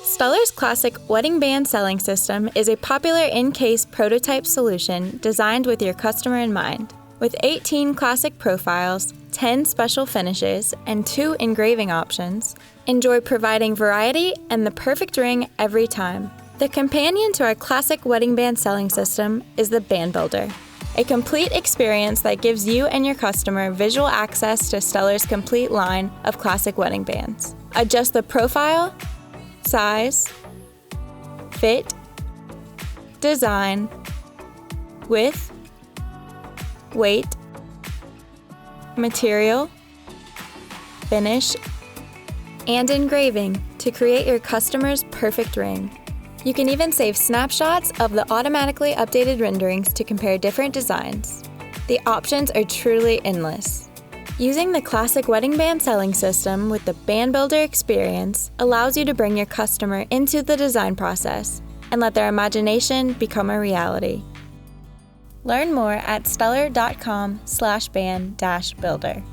Stuller's classic wedding band selling system is a popular in-case prototype solution designed with your customer in mind. With 18 classic profiles, 10 special finishes, and 2 engraving options, enjoy providing variety and the perfect ring every time. The companion to our classic wedding band selling system is the Band Builder, a complete experience that gives you and your customer visual access to Stuller's complete line of classic wedding bands. Adjust the profile, size, fit, design, width, weight, material, finish, and engraving to create your customer's perfect ring. You can even save snapshots of the automatically updated renderings to compare different designs. The options are truly endless. Using the classic wedding band selling system with the Band Builder experience allows you to bring your customer into the design process and let their imagination become a reality. Learn more at stuller.com/band-builder.